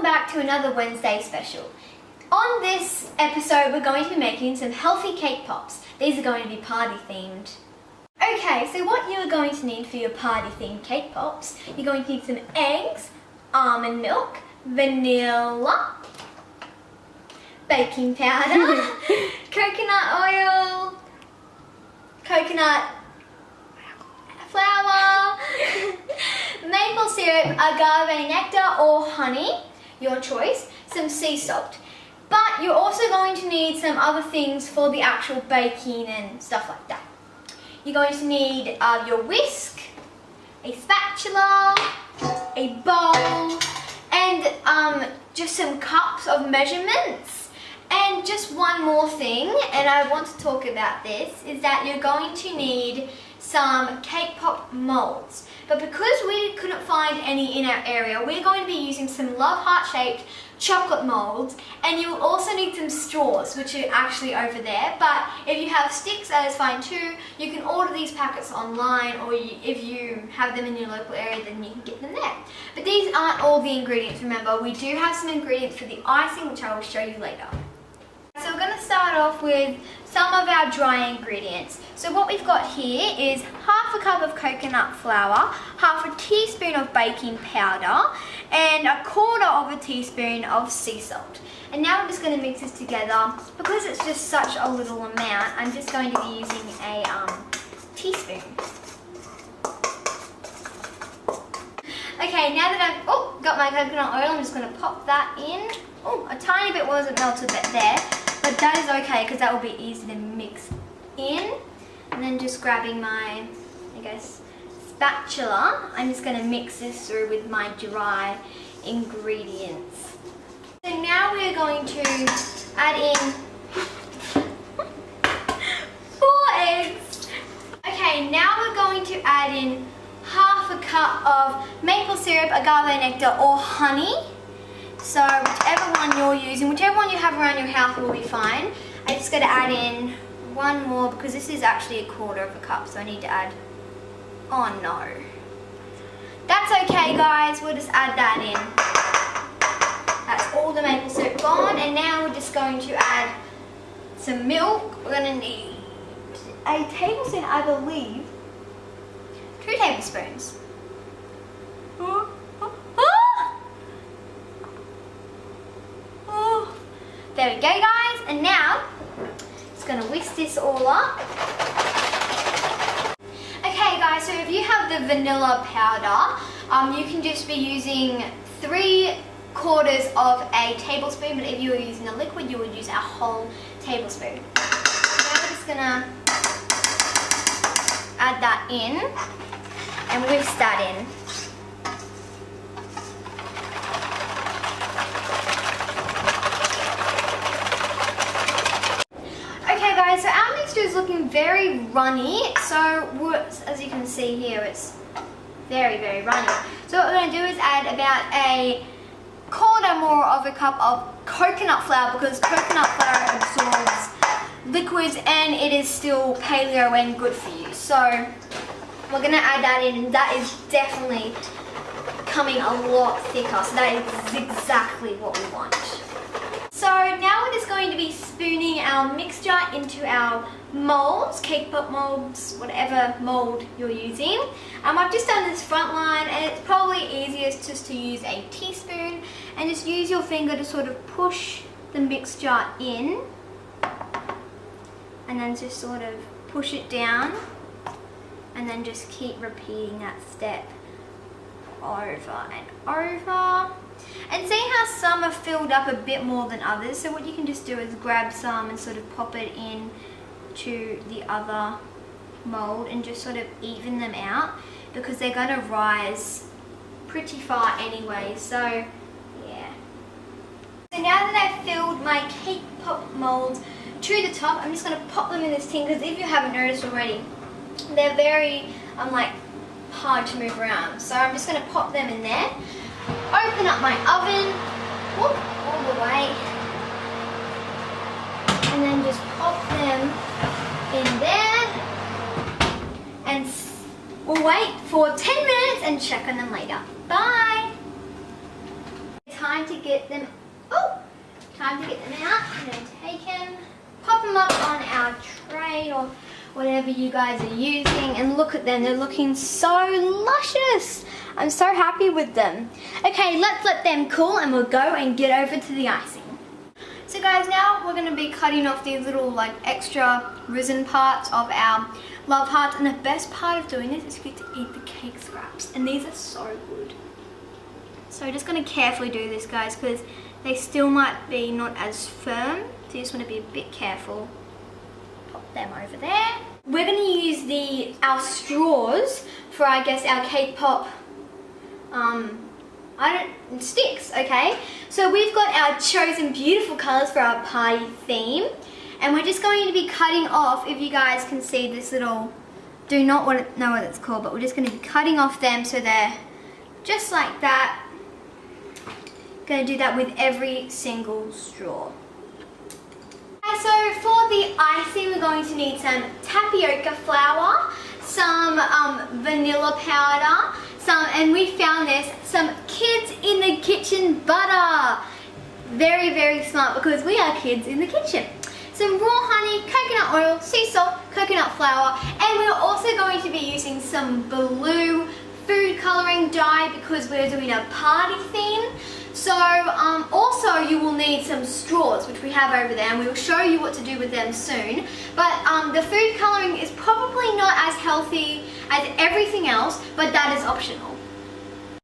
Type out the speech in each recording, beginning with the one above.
back to another Wednesday special. On this episode, we're going to be making some healthy cake pops. These are going to be party themed. Okay, so what you are going to need for your party themed cake pops, you're going to need some eggs, almond milk, vanilla, baking powder, coconut oil, coconut flour, maple syrup, agave nectar or honey, your choice, some sea salt. But you're also going to need some other things for the actual baking and stuff like that. You're going to need your whisk, a spatula, a bowl, and just some cups of measurements. And just one more thing, and I want to talk about this, is that you're going to need some cake pop molds. But because we couldn't find any in our area, we're going to be using some love heart shaped chocolate molds, and you will also need some straws, which are actually over there. But if you have sticks, that is fine too. You can order these packets online, or if you have them in your local area, then you can get them there. But these aren't all the ingredients, remember. We do have some ingredients for the icing, which I will show you later. So we're going to start off with some of our dry ingredients. So what we've got here is half a cup of coconut flour, half a teaspoon of baking powder, and a quarter of a teaspoon of sea salt. And now we're just going to mix this together. Because it's just such a little amount, I'm just going to be using a teaspoon. Okay, now that I've got my coconut oil, I'm just going to pop that in. Oh, a tiny bit wasn't melted there. But that is okay because that will be easy to mix in. And then just grabbing my, spatula, I'm just going to mix this through with my dry ingredients. So now we're going to add in 4 eggs. Okay, now we're going to add in half a cup of maple syrup, agave nectar or honey. So whichever one you're using, whichever one you have around your house will be fine. I'm just going to add in one more because this is actually a quarter of a cup, so I need to add, oh no. That's okay guys, we'll just add that in. That's all the maple syrup gone, and now we're just going to add some milk. We're going to need a tablespoon, I believe, 2 tablespoons. There we go guys, and now just going to whisk this all up. Okay guys, so if you have the vanilla powder, you can just be using 3/4 of a tablespoon, but if you were using a liquid, you would use a whole tablespoon. Now we're just going to add that in and whisk that in. So our mixture is looking very runny, so as you can see here, it's very, very runny. So what we're going to do is add about a quarter more of a cup of coconut flour, because coconut flour absorbs liquids and it is still paleo and good for you. So we're going to add that in, and that is definitely coming a lot thicker, so that is exactly what we want. So now we're just going to be spooning our mixture into our molds, cake pop molds, whatever mold you're using. I've just done this front line, and it's probably easiest just to use a teaspoon and just use your finger to sort of push the mixture in, and then just sort of push it down, and then just keep repeating that step over and over. And see how some are filled up a bit more than others, so what you can just do is grab some and sort of pop it in to the other mold and just sort of even them out, because they're going to rise pretty far anyway. So yeah. So now that I've filled my cake pop molds to the top, I'm just going to pop them in this tin, because if you haven't noticed already, they're very hard to move around. So I'm just going to pop them in there. Open up my oven, all the way, and then just pop them in there, and we'll wait for 10 minutes and check on them later. Bye! Time time to get them, out and then take them, pop them up on our tray or whatever you guys are using, and look at them, they're looking so luscious. I'm so happy with them. Okay, let's let them cool and we'll go and get over to the icing. So guys, now we're going to be cutting off these little like extra risen parts of our love hearts, and the best part of doing this is you get to eat the cake scraps, and these are so good. So we're just going to carefully do this, guys, because they still might be not as firm, so you just want to be a bit careful. Pop them over there. We're going to use our straws for, I guess, our cake pop sticks, okay? So we've got our chosen beautiful colours for our party theme, and we're just going to be cutting off, if you guys can see this little, do not know what it's called, but we're just going to be cutting off them so they're just like that. Going to do that with every single straw. Okay, so for the icing, we're going to need some tapioca flour, some vanilla powder, and we found this, some kids in the kitchen butter. Very, very smart, because we are kids in the kitchen. Some raw honey, coconut oil, sea salt, coconut flour, and we're also going to be using some blue food colouring dye because we're doing a party theme. So also you will need some straws, which we have over there, and we will show you what to do with them soon. But the food colouring is probably not as healthy as everything else, but that is optional.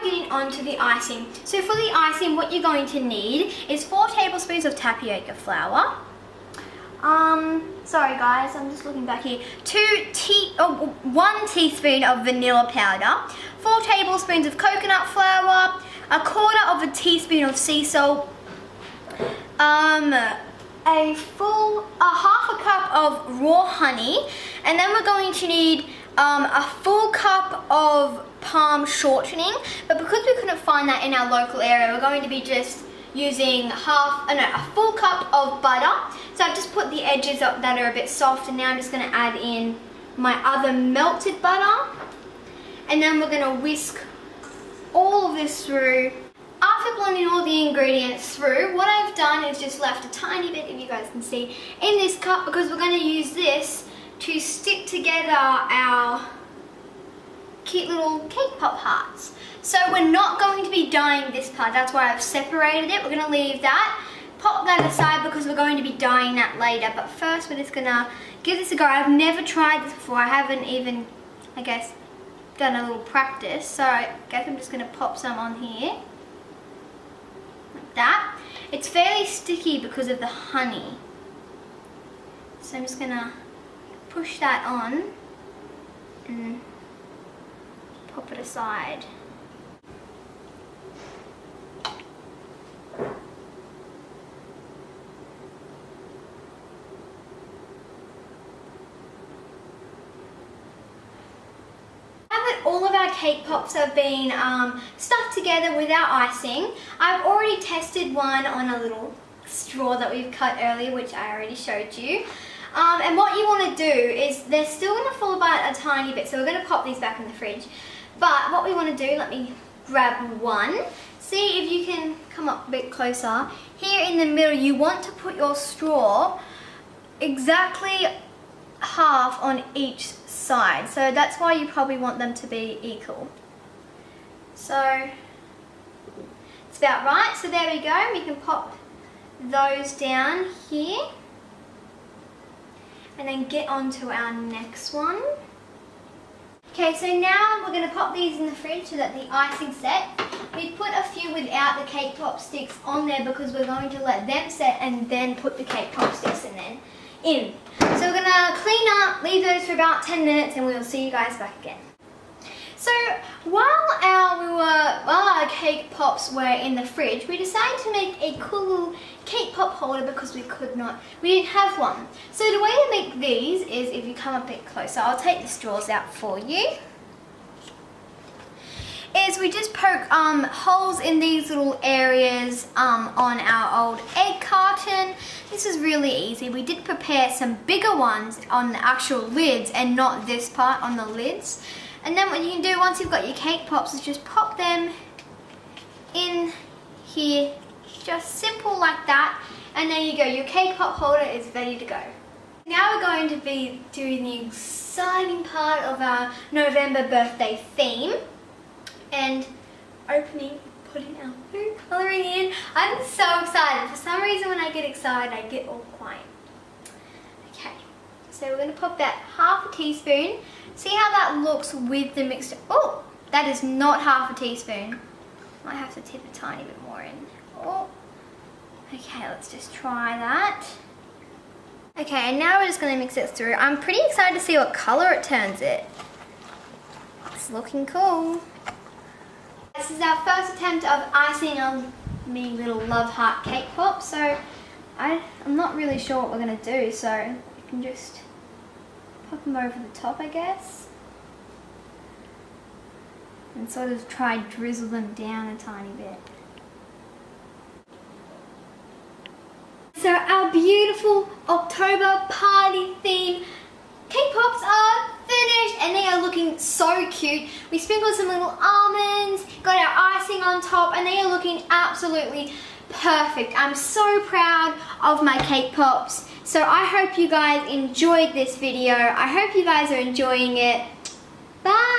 Getting on to the icing. So for the icing, what you're going to need is 4 tablespoons of tapioca flour. Sorry guys, I'm just looking back here. 1 teaspoon of vanilla powder, 4 tablespoons of coconut flour, 1/4 teaspoon of sea salt, half a cup of raw honey, and then we're going to need a full cup of palm shortening. But because we couldn't find that in our local area, we're going to be just using a full cup of butter. So I've just put the edges up that are a bit soft, and now I'm just going to add in my other melted butter, and then we're going to whisk all of this through. After blending all the ingredients through, what I've done is just left a tiny bit, if you guys can see, in this cup, because we're going to use this to stick together our cute little cake pop hearts. So we're not going to be dyeing this part, that's why I've separated it. We're going to leave that, pop that aside, because we're going to be dyeing that later. But first we're just going to give this a go. I've never tried this before, I haven't even, I guess, done a little practice. So I guess I'm just going to pop some on here. Like that. It's fairly sticky because of the honey. So I'm just going to push that on and pop it aside. All of our cake pops have been stuck together with our icing. I've already tested one on a little straw that we've cut earlier, which I already showed you. And what you want to do is, they're still going to fall apart a tiny bit, so we're going to pop these back in the fridge. But what we want to do, let me grab one. See if you can come up a bit closer. Here in the middle, you want to put your straw exactly half on each side. So that's why you probably want them to be equal. So it's about right. So there we go. We can pop those down here. And then get on to our next one. Okay, so now we're going to pop these in the fridge so that the icing's set. We put a few without the cake pop sticks on there because we're going to let them set and then put the cake pop sticks in. So we're going to clean up, leave those for about 10 minutes, and we'll see you guys back again. So while our cake pops were in the fridge, we decided to make a cool little cake pop holder because we didn't have one. So the way to make these is, if you come a bit closer, I'll take the straws out for you, is we just poke holes in these little areas on our old egg carton. This is really easy. We did prepare some bigger ones on the actual lids and not this part on the lids. And then what you can do once you've got your cake pops is just pop them in here just simple like that. And there you go, your cake pop holder is ready to go. Now we're going to be doing the exciting part of our November birthday theme and opening, putting our food colouring in. I'm so excited. For some reason when I get excited I get all quiet. Okay, so we're going to pop that half a teaspoon. See how that looks with the mixture. Oh, that is not half a teaspoon. Might have to tip a tiny bit more in. Oh. Okay, let's just try that. Okay, and now we're just going to mix it through. I'm pretty excited to see what colour it turns it. It's looking cool. This is our first attempt of icing on me little love heart cake pop, so I'm not really sure what we're going to do, so we can just pop them over the top, I guess. And sort of try drizzle them down a tiny bit. So our beautiful October party theme cake pops are finished and they are looking so cute. We sprinkled some little almonds, got our icing on top, and they are looking absolutely perfect. I'm so proud of my cake pops. So I hope you guys enjoyed this video. I hope you guys are enjoying it. Bye!